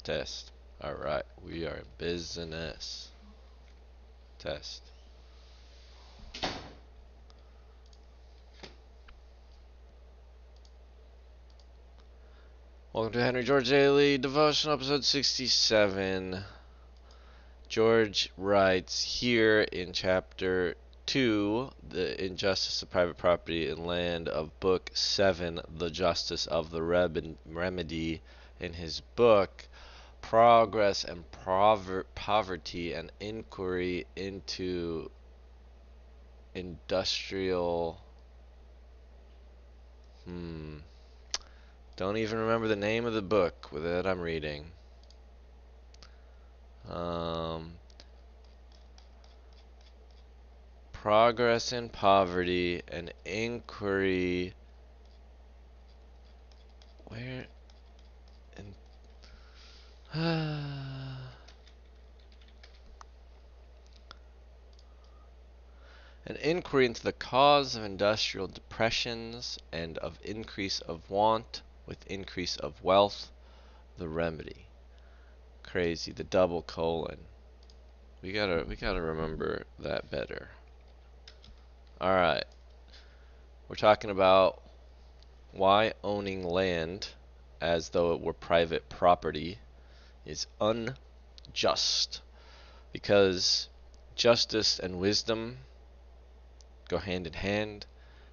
Test. Alright, we are in business. Test. Welcome to Henry George Daily Devotion, episode 67. George writes here in chapter 2, The Injustice of Private Property and Land, of book 7, The Justice of the Remedy, in his book, Progress and Poverty, an Inquiry into Industrial... Don't even remember the name of the book that I'm reading. Progress in Poverty, an Inquiry... Where... An inquiry into the cause of industrial depressions and of increase of want with increase of wealth, the remedy. Crazy, the double colon. We gotta remember that better. Alright. We're talking about why owning land as though it were private property is unjust. Because justice and wisdom go hand in hand,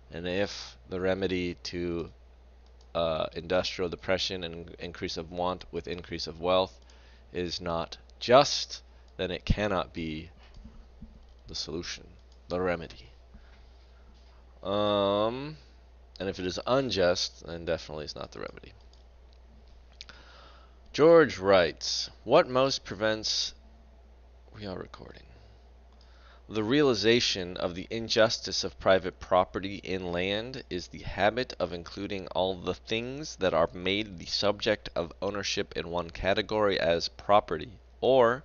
and if the remedy to industrial depression and increase of want with increase of wealth is not just, then it cannot be the solution, the remedy. And if it is unjust, then definitely it's not the remedy. George writes, what most prevents... We are recording. The realization of the injustice of private property in land is the habit of including all the things that are made the subject of ownership in one category as property, or,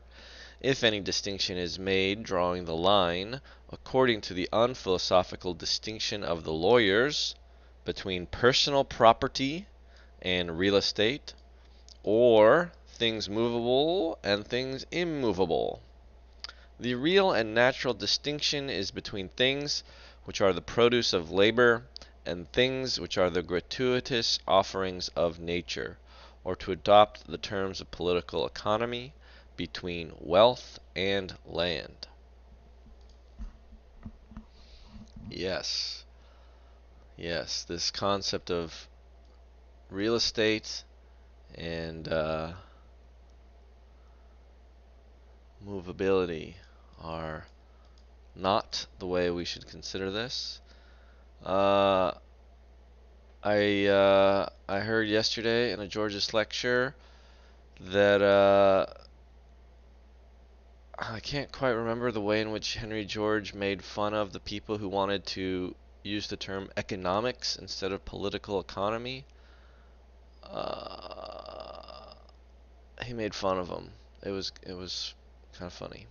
if any distinction is made, drawing the line, according to the unphilosophical distinction of the lawyers, between personal property and real estate, or things movable and things immovable. The real and natural distinction is between things which are the produce of labor and things which are the gratuitous offerings of nature, or to adopt the terms of political economy, between wealth and land. Yes, this concept of real estate and movability are not the way we should consider this. I heard yesterday in a Georgist lecture that I can't quite remember the way in which Henry George made fun of the people who wanted to use the term economics instead of political economy. He made fun of them. It was kind of funny.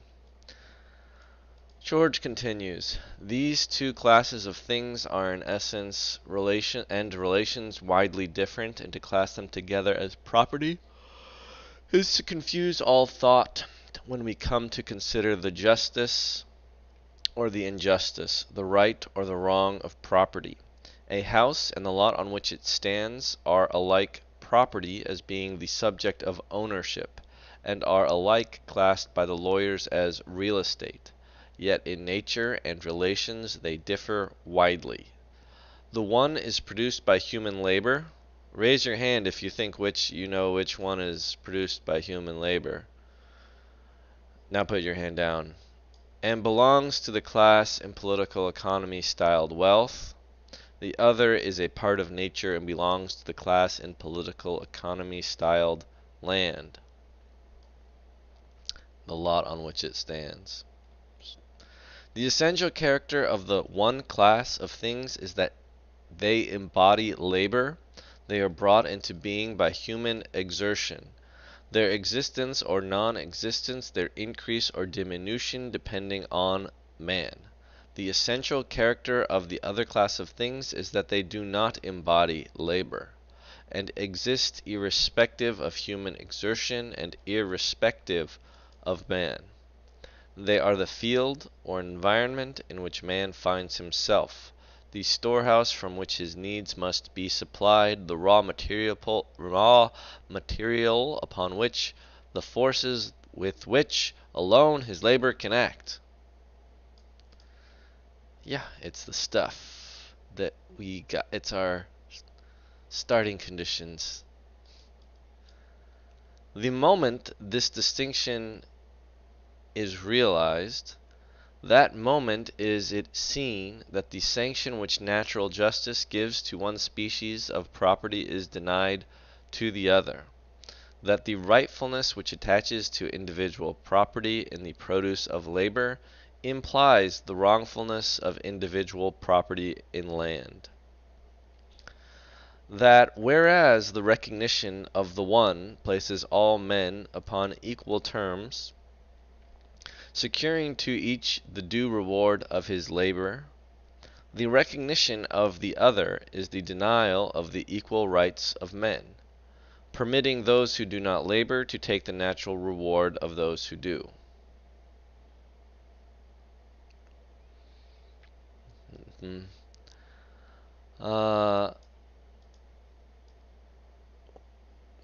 George continues, these two classes of things are in essence relations widely different, and to class them together as property is to confuse all thought when we come to consider the justice or the injustice, the right or the wrong of property. A house and the lot on which it stands are alike property as being the subject of ownership, and are alike classed by the lawyers as real estate. Yet in nature and relations they differ widely. The one is produced by human labor. Raise your hand if you think which one is produced by human labor. Now put your hand down. And belongs to the class in political economy styled wealth. The other is a part of nature and belongs to the class in political economy styled land, the lot on which it stands. The essential character of the one class of things is that they embody labor. They are brought into being by human exertion. Their existence or non-existence, their increase or diminution depending on man. The essential character of the other class of things is that they do not embody labor. and exist irrespective of human exertion and irrespective of man. They are the field or environment in which man finds himself, the storehouse from which his needs must be supplied, the raw material upon which the forces with which alone his labor can act. Yeah, it's the stuff that we got. It's our starting conditions. The moment this distinction is realized, that moment is it seen that the sanction which natural justice gives to one species of property is denied to the other, that the rightfulness which attaches to individual property in the produce of labor implies the wrongfulness of individual property in land. That whereas the recognition of the one places all men upon equal terms, securing to each the due reward of his labor, the recognition of the other is the denial of the equal rights of men, permitting those who do not labor to take the natural reward of those who do.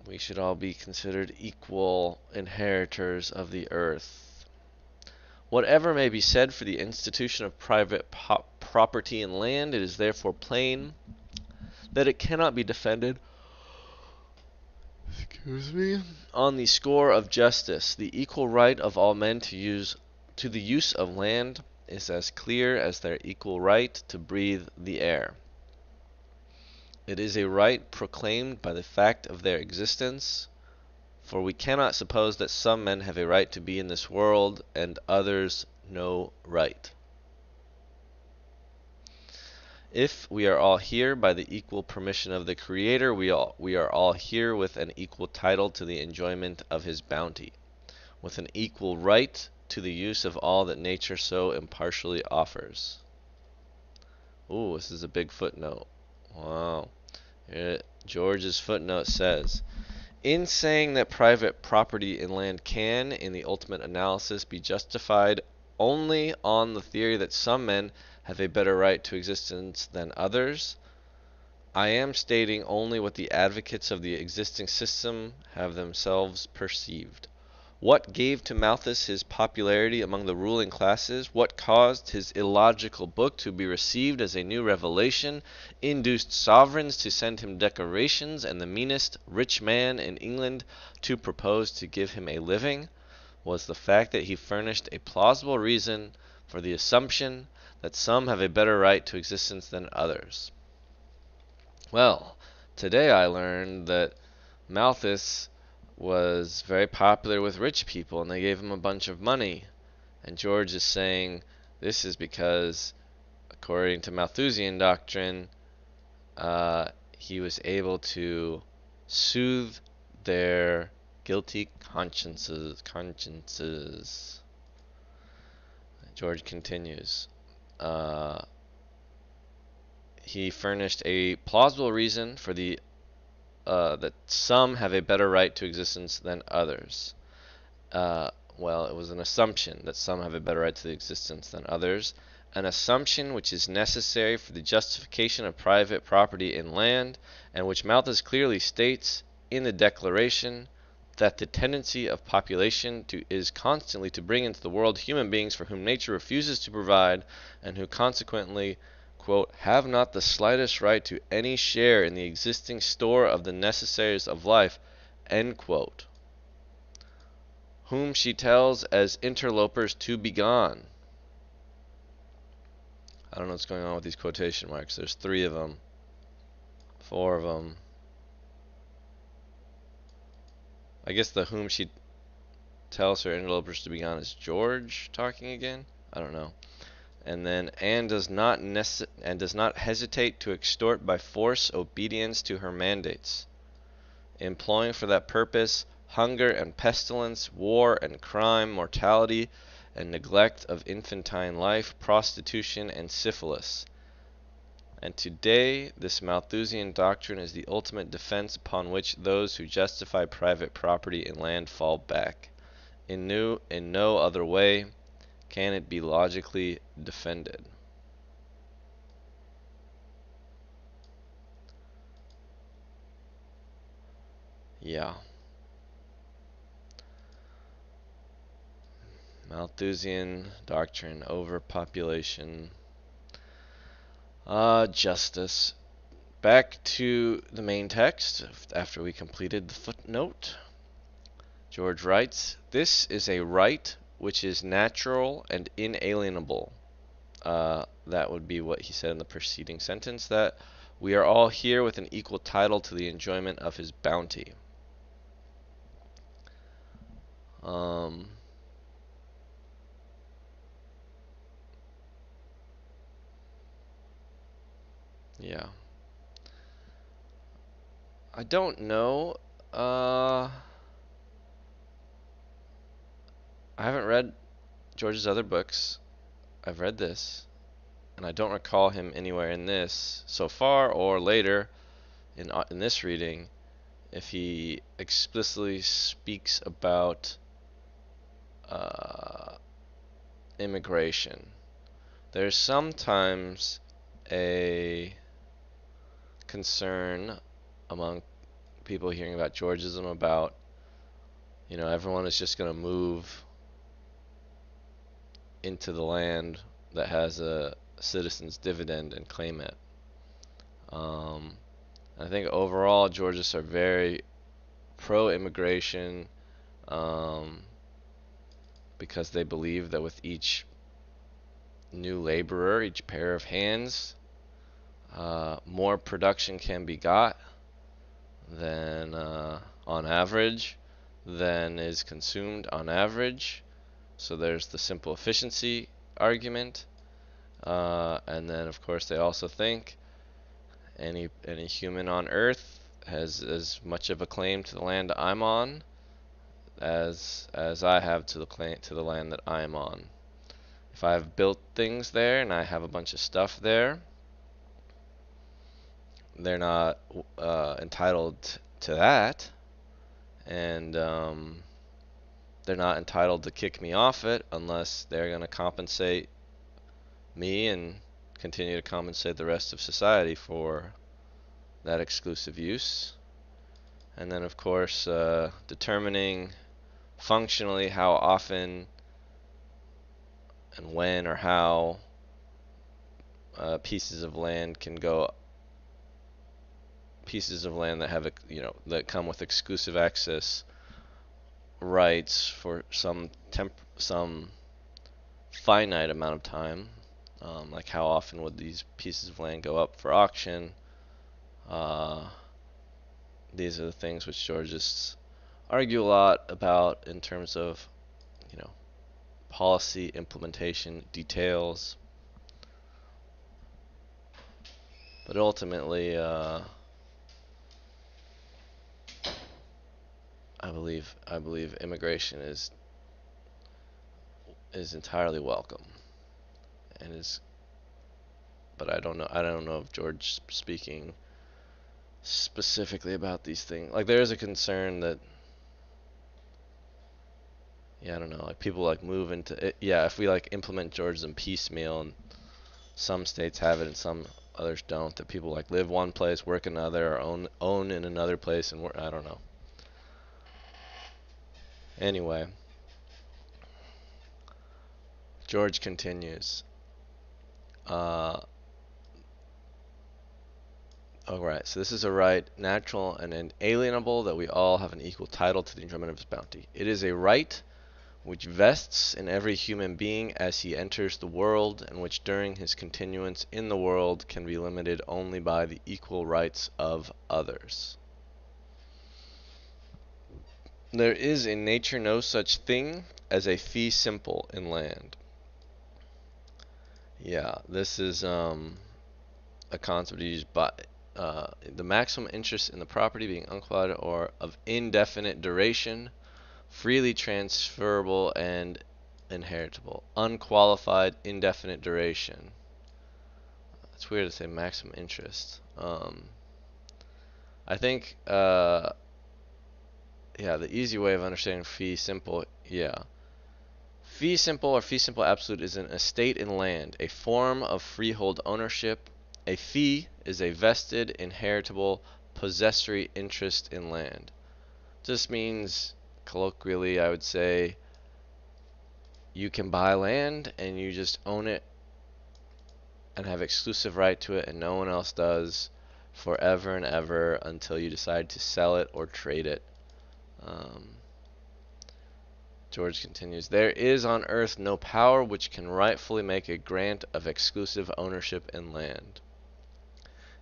We should all be considered equal inheritors of the earth. Whatever may be said for the institution of private property in land, it is therefore plain that it cannot be defended on the score of justice. The equal right of all men to the use of land is as clear as their equal right to breathe the air. It is a right proclaimed by the fact of their existence, for we cannot suppose that some men have a right to be in this world and others no right. If we are all here by the equal permission of the Creator, we are all here with an equal title to the enjoyment of His bounty, with an equal right to the use of all that nature so impartially offers. Ooh, this is a big footnote. Wow. George's footnote says, in saying that private property in land can, in the ultimate analysis, be justified only on the theory that some men have a better right to existence than others, I am stating only what the advocates of the existing system have themselves perceived. What gave to Malthus his popularity among the ruling classes, what caused his illogical book to be received as a new revelation, induced sovereigns to send him decorations, and the meanest rich man in England to propose to give him a living, was the fact that he furnished a plausible reason for the assumption that some have a better right to existence than others. Well, today I learned that Malthus was very popular with rich people and they gave him a bunch of money. And George is saying this is because, according to Malthusian doctrine, he was able to soothe their guilty consciences. George continues. He furnished a plausible reason for the that some have a better right to existence than others. Well, it was an assumption that some have a better right to existence than others, an assumption which is necessary for the justification of private property in land, and which Malthus clearly states in the Declaration that the tendency of population is constantly to bring into the world human beings for whom nature refuses to provide, and who consequently, quote, have not the slightest right to any share in the existing store of the necessaries of life, end quote. Whom she tells as interlopers to be gone. I don't know what's going on with these quotation marks. There's 3 of them. 4 of them. I guess the whom she tells her interlopers to be gone is George talking again? I don't know. And then does not hesitate to extort by force obedience to her mandates, employing for that purpose hunger and pestilence, war and crime, mortality and neglect of infantine life, prostitution and syphilis. And today, this Malthusian doctrine is the ultimate defense upon which those who justify private property in land fall back. In no other way can it be logically defended. Yeah. Malthusian doctrine, overpopulation, justice. Back to the main text after we completed the footnote. George writes, "This is a right which is natural and inalienable." That would be what he said in the preceding sentence, that we are all here with an equal title to the enjoyment of his bounty. Yeah. I don't know. I haven't read George's other books. I've read this, and I don't recall him anywhere in this so far or later in this reading if he explicitly speaks about immigration. There's sometimes a concern among people hearing about Georgism about, everyone is just going to move into the land that has a citizen's dividend and claim it. I think overall Georgists are very pro-immigration because they believe that with each new laborer, each pair of hands, more production can be got than on average than is consumed on average. So there's the simple efficiency argument, and then of course they also think any human on Earth has as much of a claim to the land I'm on as I have to the land that I'm on. If I've built things there and I have a bunch of stuff there, they're not entitled to that, and they're not entitled to kick me off it unless they're going to compensate me and continue to compensate the rest of society for that exclusive use. And then, of course, determining functionally how often and when or how pieces of land that have that come with exclusive access rights for some finite amount of time, like how often would these pieces of land go up for auction. These are the things which Georgists argue a lot about in terms of policy implementation details, but ultimately I believe immigration is entirely welcome, but I don't know if George speaking specifically about these things. Like there is a concern that I don't know, like people like move into it. Yeah, if we like implement Georgism piecemeal and some states have it and some others don't, that people like live one place, work another, or own in another place and work, I don't know. Anyway, George continues. Alright, so this is a right, natural and inalienable, that we all have an equal title to the enjoyment of his bounty. It is a right which vests in every human being as he enters the world, and which during his continuance in the world can be limited only by the equal rights of others. There is in nature no such thing as a fee simple in land. Yeah, this is a concept used by the maximum interest in the property being unqualified or of indefinite duration, freely transferable and inheritable. Unqualified, indefinite duration. It's weird to say maximum interest. I think, yeah, the easy way of understanding fee simple, yeah. Fee simple or fee simple absolute is an estate in land, a form of freehold ownership. A fee is a vested, inheritable, possessory interest in land. Just means, colloquially, I would say, you can buy land and you just own it and have exclusive right to it and no one else does forever and ever until you decide to sell it or trade it. George continues, there is on earth no power which can rightfully make a grant of exclusive ownership in land.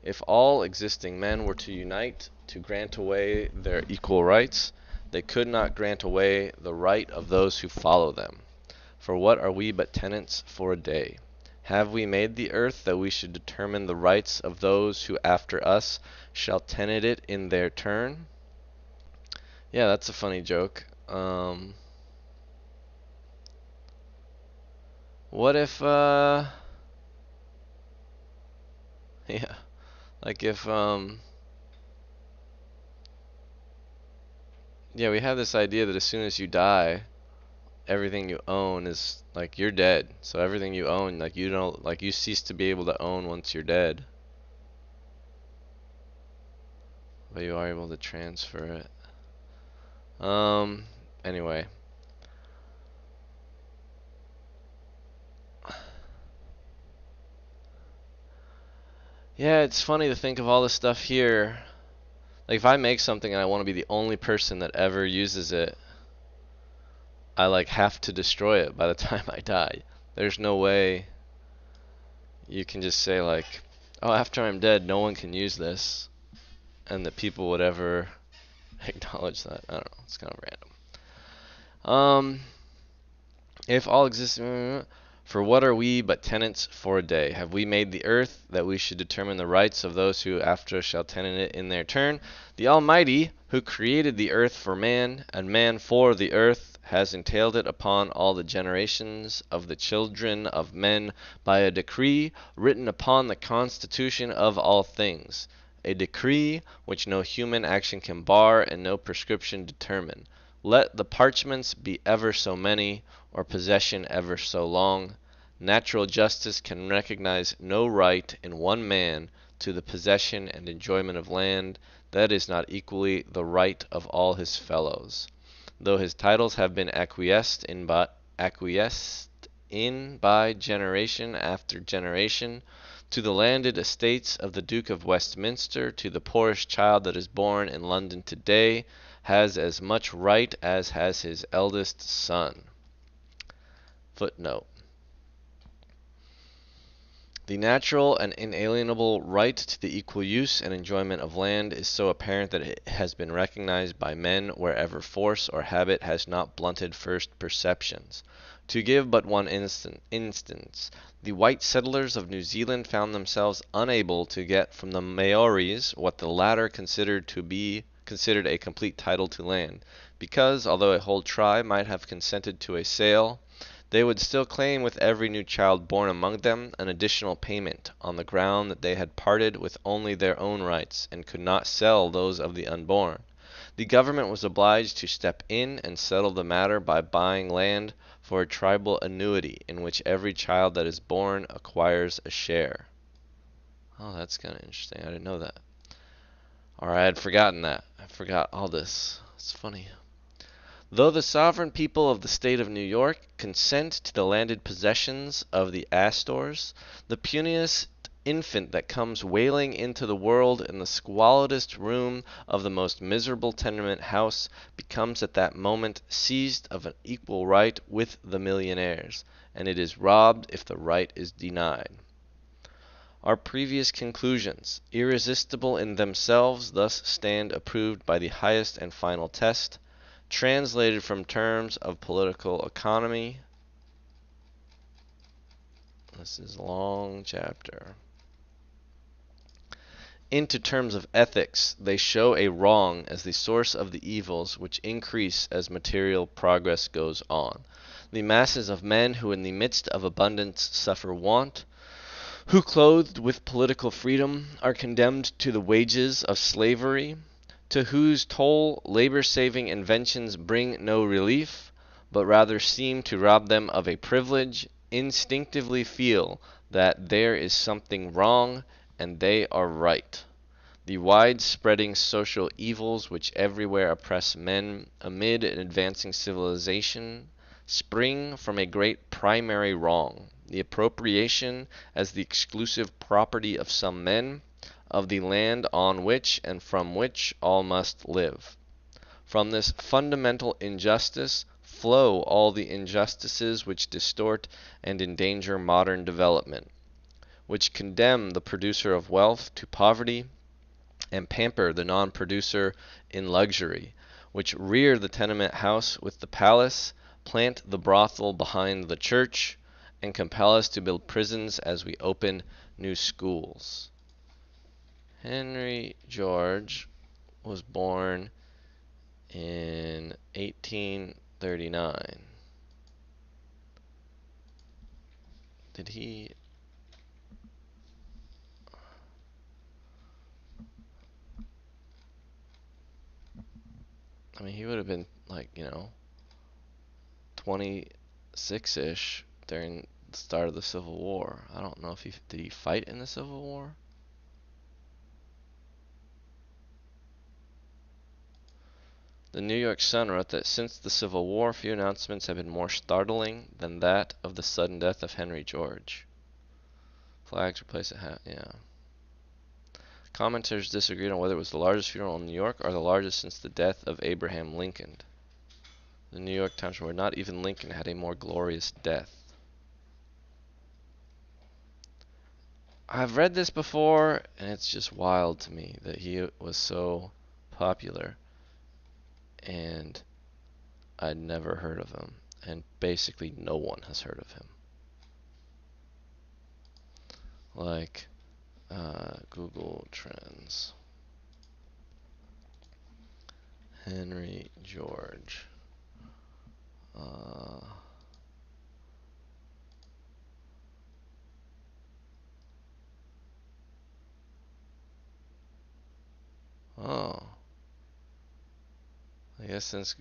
If all existing men were to unite to grant away their equal rights, they could not grant away the right of those who follow them. For what are we but tenants for a day? Have we made the earth that we should determine the rights of those who after us shall tenant it in their turn? Yeah, that's a funny joke. What if, yeah, like if, yeah, we have this idea that as soon as you die, everything you own is, like, you're dead. So everything you own, like, you don't, like, you cease to be able to own once you're dead. But you are able to transfer it. Anyway. Yeah, it's funny to think of all this stuff here. Like, if I make something and I want to be the only person that ever uses it, I, like, have to destroy it by the time I die. There's no way you can just say, like, oh, after I'm dead, no one can use this, and that people would ever acknowledge that. I don't know. It's kind of random. If all exists, for what are we but tenants for a day? Have we made the earth that we should determine the rights of those who after us shall tenant it in their turn? The Almighty, who created the earth for man, and man for the earth, has entailed it upon all the generations of the children of men by a decree written upon the constitution of all things, a decree which no human action can bar and no prescription determine. Let the parchments be ever so many, or possession ever so long, natural justice can recognize no right in one man to the possession and enjoyment of land that is not equally the right of all his fellows, though his titles have been acquiesced in by generation after generation. To the landed estates of the Duke of Westminster, to the poorest child that is born in London today, has as much right as has his eldest son. Footnote. The natural and inalienable right to the equal use and enjoyment of land is so apparent that it has been recognized by men wherever force or habit has not blunted first perceptions. To give but one instance, the white settlers of New Zealand found themselves unable to get from the Maoris what the latter considered a complete title to land, because, although a whole tribe might have consented to a sale, they would still claim with every new child born among them an additional payment, on the ground that they had parted with only their own rights, and could not sell those of the unborn. The government was obliged to step in and settle the matter by buying land for a tribal annuity, in which every child that is born acquires a share. Oh, that's kind of interesting. I didn't know that. Or I had forgotten that. I forgot all this. It's funny. Though the sovereign people of the state of New York consent to the landed possessions of the Astors, the puniest infant that comes wailing into the world in the squalidest room of the most miserable tenement house becomes at that moment seized of an equal right with the millionaires, and it is robbed if the right is denied. Our previous conclusions, irresistible in themselves, thus stand approved by the highest and final test, translated from terms of political economy. This is a long chapter. Into terms of ethics, they show a wrong as the source of the evils which increase as material progress goes on. The masses of men who in the midst of abundance suffer want, who, clothed with political freedom, are condemned to the wages of slavery, to whose toll labor-saving inventions bring no relief, but rather seem to rob them of a privilege, instinctively feel that there is something wrong and they are right. The wide-spreading social evils which everywhere oppress men amid an advancing civilization spring from a great primary wrong, the appropriation as the exclusive property of some men of the land on which and from which all must live. From this fundamental injustice flow all the injustices which distort and endanger modern development, which condemn the producer of wealth to poverty and pamper the non-producer in luxury, which rear the tenement house with the palace, plant the brothel behind the church, and compel us to build prisons as we open new schools. Henry George was born in 1839. Did he... I mean, he would have been, like, 26-ish during the start of the Civil War. I don't know if did he fight in the Civil War? The New York Sun wrote that since the Civil War, few announcements have been more startling than that of the sudden death of Henry George. Flags replace a hat, yeah. Commenters disagreed on whether it was the largest funeral in New York or the largest since the death of Abraham Lincoln. The New York Times wrote, not even Lincoln had a more glorious death. I've read this before, and it's just wild to me that he was so popular, and I'd never heard of him, and basically no one has heard of him. Like, Google Trends. Henry George. Oh. I guess since...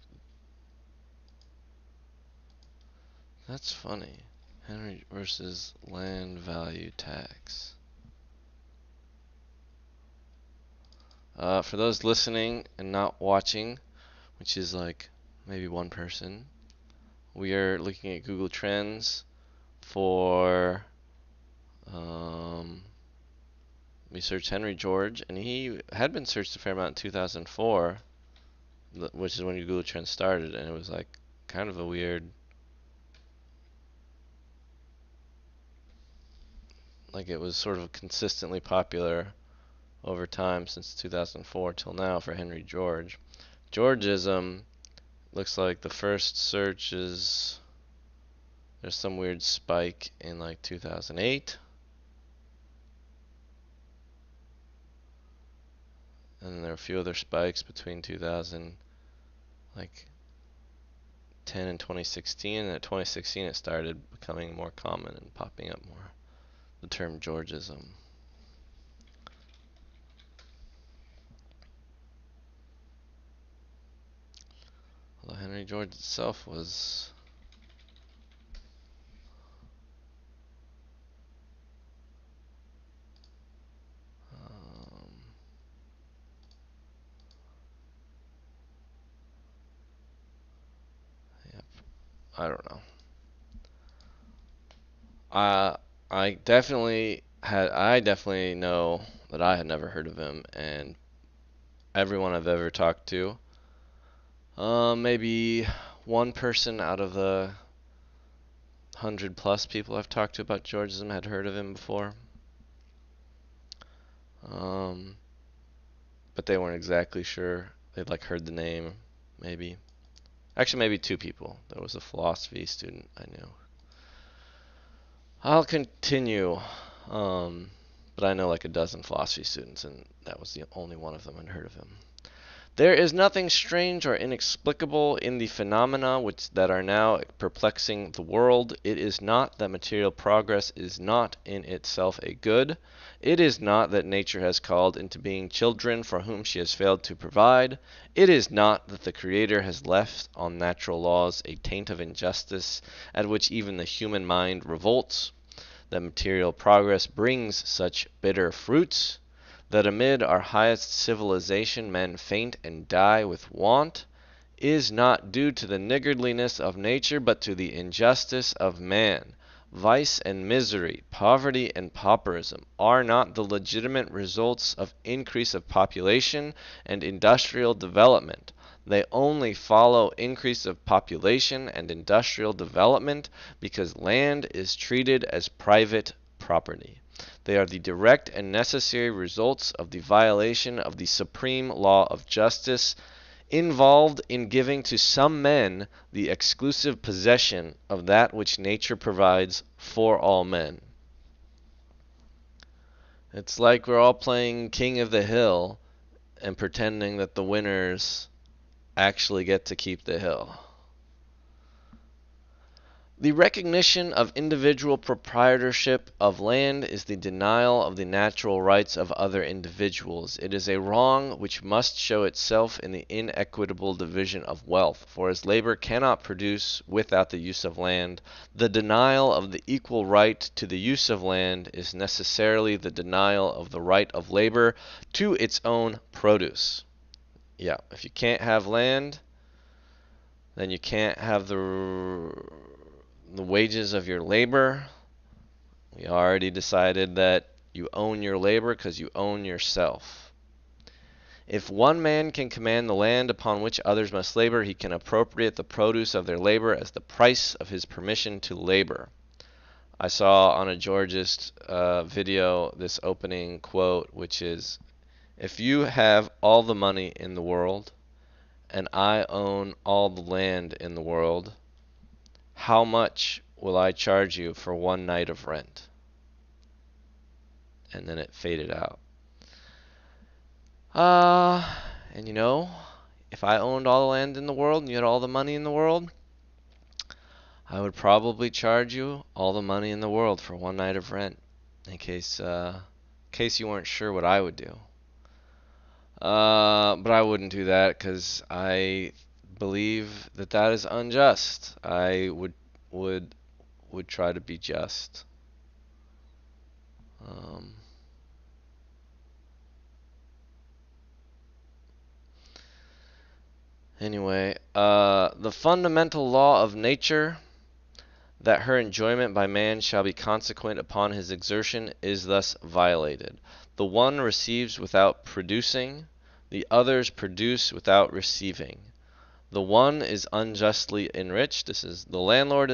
That's funny. Henry versus land value tax. For those listening and not watching, which is like maybe one person, we are looking at Google Trends for... we searched Henry George, and he had been searched a fair amount in 2004, which is when Google Trends started, and it was like kind of a weird... Like it was sort of consistently popular over time since 2004 till now for Henry George. Georgism looks like the first search is... There's some weird spike in like 2008. And then there are a few other spikes between 2000, like 10 and 2016. And at 2016 it started becoming more common and popping up more. The term Georgism. Although Henry George itself was... Yep, I don't know. I definitely know that I had never heard of him, and everyone I've ever talked to, maybe one person out of the 100+ people I've talked to about Georgism had heard of him before. But they weren't exactly sure. They'd like heard the name, maybe. Actually, maybe two people. There was a philosophy student I knew. I'll continue. But I know like a dozen philosophy students, and that was the only one of them I'd heard of him. There is nothing strange or inexplicable in the phenomena that are now perplexing the world. It is not that material progress is not in itself a good. It is not that nature has called into being children for whom she has failed to provide. It is not that the Creator has left on natural laws a taint of injustice at which even the human mind revolts. That material progress brings such bitter fruits, that amid our highest civilization men faint and die with want, is not due to the niggardliness of nature, but to the injustice of man. Vice and misery, poverty and pauperism, are not the legitimate results of increase of population and industrial development. They only follow increase of population and industrial development because land is treated as private property. They are the direct and necessary results of the violation of the supreme law of justice involved in giving to some men the exclusive possession of that which nature provides for all men. It's like we're all playing King of the Hill and pretending that the winners actually get to keep the hill. The recognition of individual proprietorship of land is the denial of the natural rights of other individuals. It is a wrong which must show itself in the inequitable division of wealth, for as labor cannot produce without the use of land, the denial of the equal right to the use of land is necessarily the denial of the right of labor to its own produce. Yeah, if you can't have land, then you can't have the wages of your labor. We already decided that you own your labor because you own yourself. If one man can command the land upon which others must labor, he can appropriate the produce of their labor as the price of his permission to labor. I saw on a Georgist video this opening quote, which is, if you have all the money in the world and I own all the land in the world, how much will I charge you for one night of rent? And then it faded out. And you know, if I owned all the land in the world and you had all the money in the world, I would probably charge you all the money in the world for one night of rent, in case you weren't sure what I would do. But I wouldn't do that because I believe that that is unjust. I would try to be just. Anyway, the fundamental law of nature, that her enjoyment by man shall be consequent upon his exertion, is thus violated. The one receives without producing, the others produce without receiving. The one is unjustly enriched. This is the landlord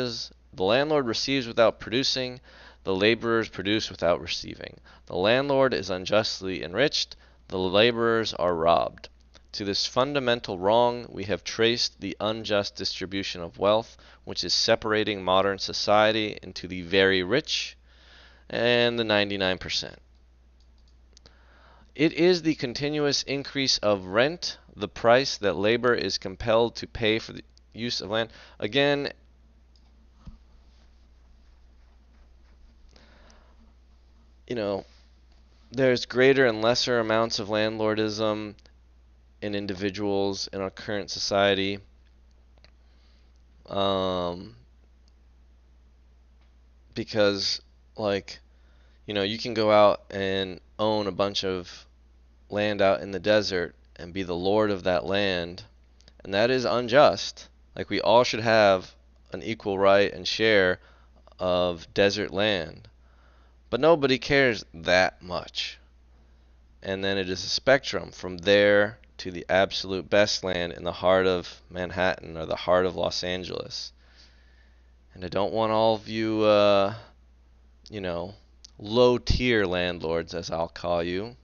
receives without producing, the laborers produce without receiving. The landlord is unjustly enriched, the laborers are robbed. To this fundamental wrong we have traced the unjust distribution of wealth, which is separating modern society into the very rich and the 99%. It is the continuous increase of rent, the price that labor is compelled to pay for the use of land. Again, you know, there's greater and lesser amounts of landlordism in individuals in our current society. Because, like, you can go out and own a bunch of land out in the desert and be the lord of that land, and that is unjust. Like, we all should have an equal right and share of desert land, but nobody cares that much. And then it is a spectrum from there to the absolute best land in the heart of Manhattan or the heart of Los Angeles. And I don't want all of you, low-tier landlords, as I'll call you,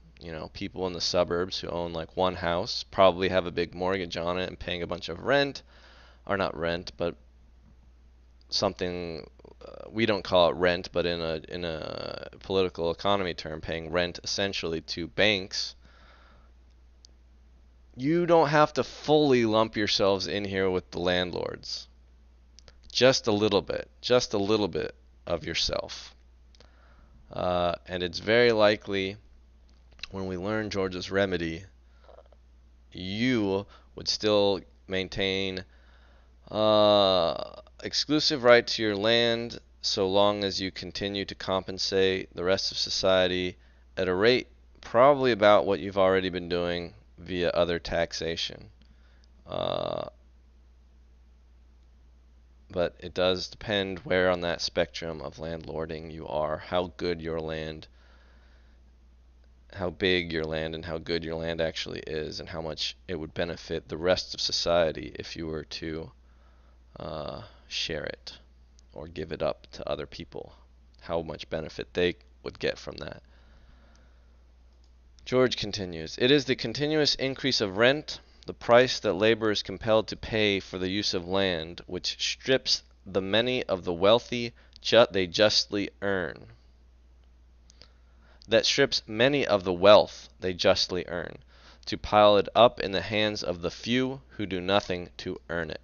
people in the suburbs who own like one house, probably have a big mortgage on it and paying a bunch of rent, or not rent, but something, we don't call it rent, but in a political economy term, paying rent essentially to banks. you don't have to fully lump yourselves in here with the landlords. Just a little bit. Just a little bit of yourself. And it's very likely when we learn George's remedy, you would still maintain exclusive right to your land so long as you continue to compensate the rest of society at a rate probably about what you've already been doing via other taxation. Uh, but it does depend where on that spectrum of landlording you are, how good your land, how big your land and how good your land actually is, and how much it would benefit the rest of society if you were to share it or give it up to other people, how much benefit they would get from that. George continues, it is the continuous increase of rent, the price that labor is compelled to pay for the use of land, which strips the many of the wealthy they justly earn. That strips many of the wealth they justly earn, to pile it up in the hands of the few who do nothing to earn it.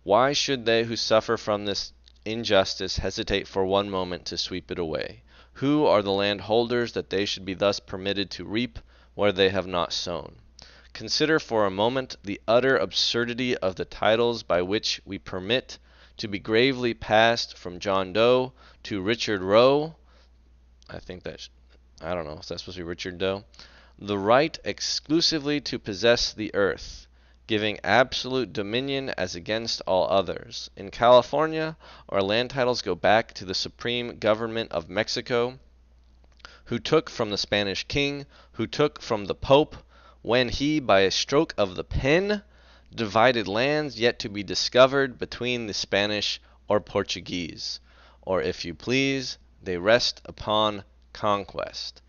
Why should they who suffer from this injustice hesitate for one moment to sweep it away? Who are the landholders that they should be thus permitted to reap where they have not sown? Consider for a moment the utter absurdity of the titles by which we permit to be gravely passed from John Doe to Richard Roe. I don't know, is that supposed to be Richard Doe? The right exclusively to possess the earth, giving absolute dominion as against all others. In California, our land titles go back to the supreme government of Mexico, who took from the Spanish king, who took from the Pope, when he, by a stroke of the pen, divided lands yet to be discovered between the Spanish or Portuguese, or, if you please, they rest upon conquest.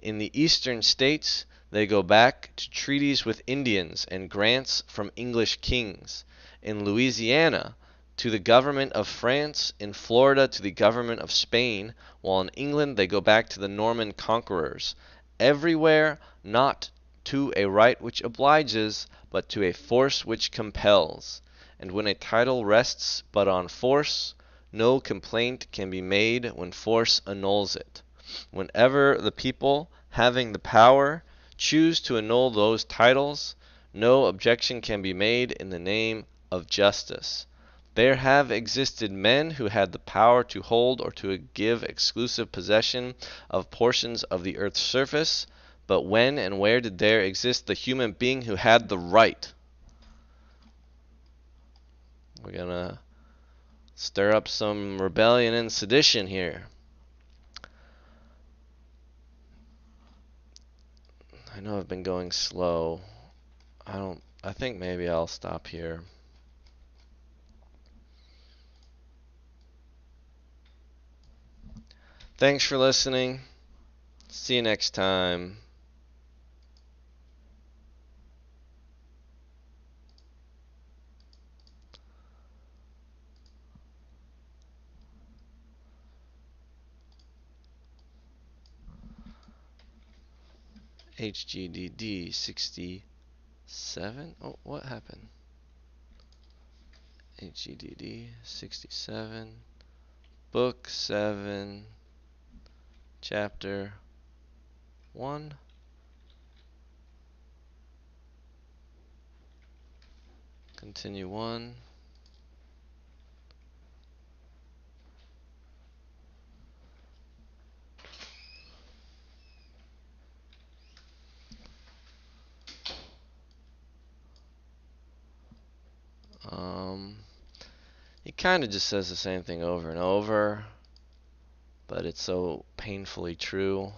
In the Eastern States, they go back to treaties with Indians and grants from English kings. In Louisiana, to the government of France. In Florida, to the government of Spain. While in England, they go back to the Norman conquerors. Everywhere, not to a right which obliges, but to a force which compels. And when a title rests but on force, no complaint can be made when force annuls it. Whenever the people, having the power, choose to annul those titles, no objection can be made in the name of justice. There have existed men who had the power to hold or to give exclusive possession of portions of the earth's surface, but when and where did there exist the human being who had the right? We're gonna stir up some rebellion and sedition here. I know I've been going slow. I think maybe I'll stop here. Thanks for listening. See you next time. HGDD 67. Oh, what happened? HGDD 67. Book 7. Chapter 1. Continue 1. He kind of just says the same thing over and over, but it's so painfully true.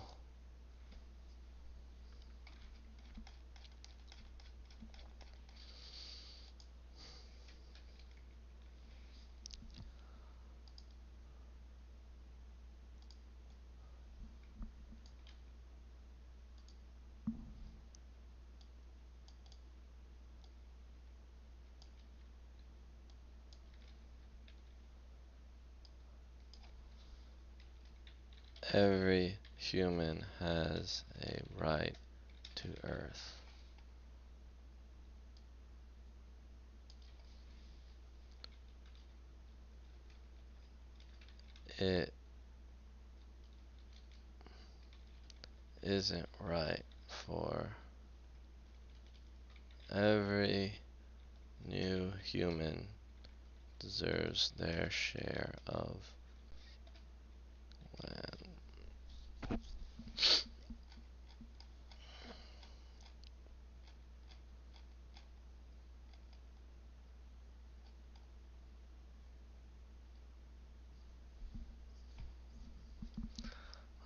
Every human has a right to earth. it isn't right for every new human deserves their share of land.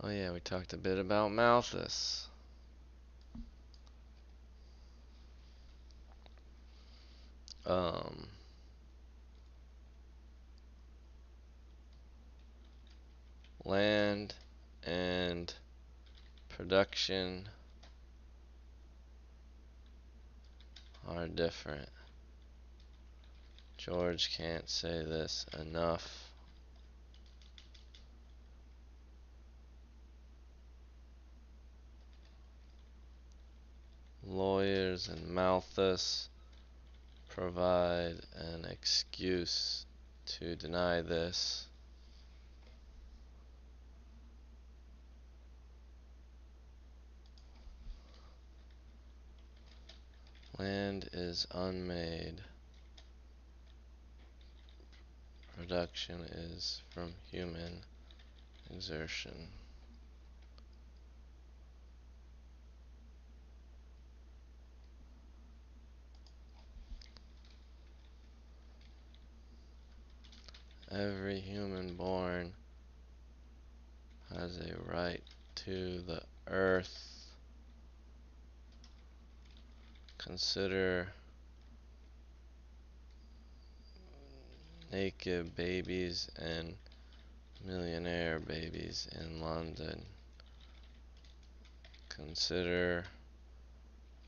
Oh yeah, we talked a bit about Malthus. Um, Land and production are different. George can't say this enough. Lawyers and Malthus provide an excuse to deny this. Land is unmade. Production is from human exertion. Every human born has a right to the earth. Consider naked babies and millionaire babies in London. Consider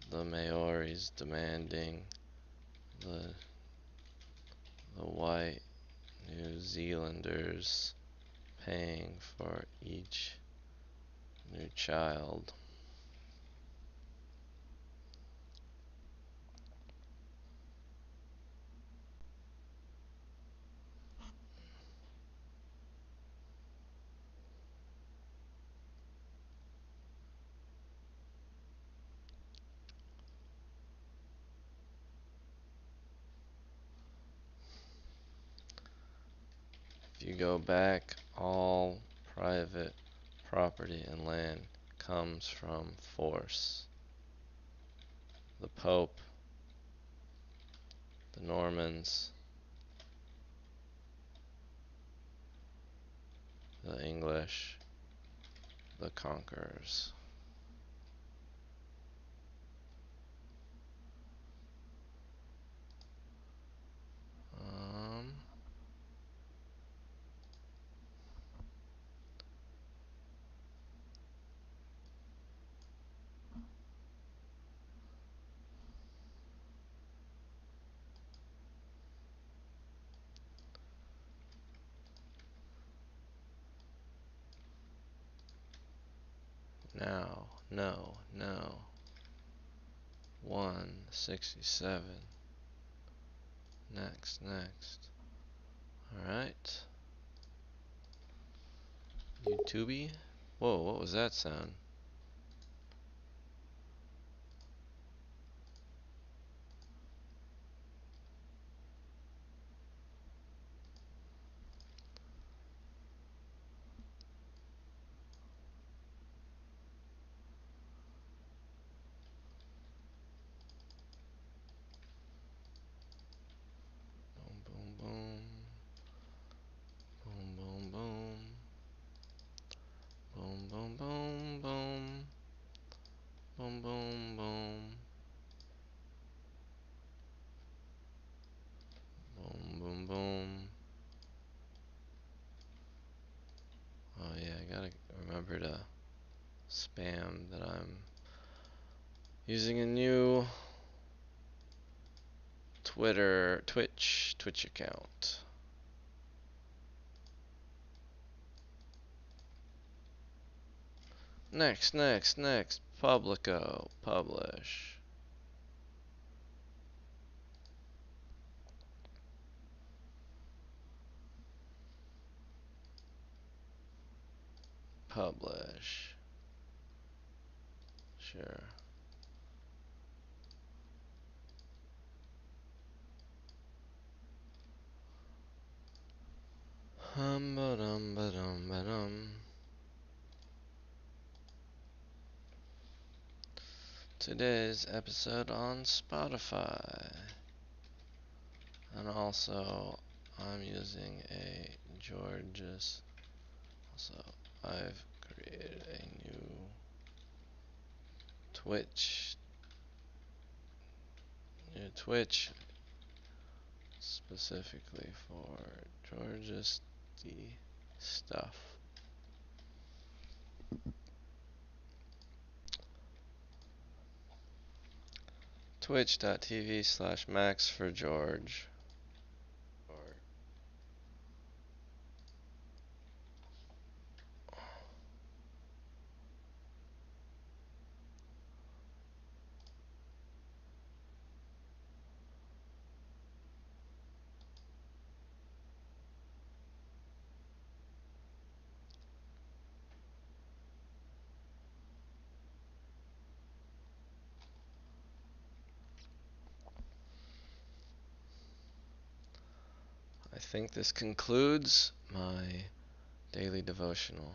the Maoris demanding the white New Zealanders paying for each new child. If you go back, all private property and land comes from force. The Pope, the Normans, the English, the conquerors. Um, Now, no. 167. Next. Alright. YouTube. Whoa, what was that sound? Boom, boom, boom. Boom, boom, boom. Boom, boom, boom, boom. Boom, boom, boom. Boom, boom, boom. Oh yeah, I gotta remember to spam that I'm using a new Twitch account. Next. Publico. Publish. publish. Sure. Ba-dum, ba-dum, ba-dum. Today's episode on Spotify. And also, I'm using a George's. Also, I've created a new Twitch specifically for George's stuff. Twitch.tv/Max4George. I think this concludes my daily devotional.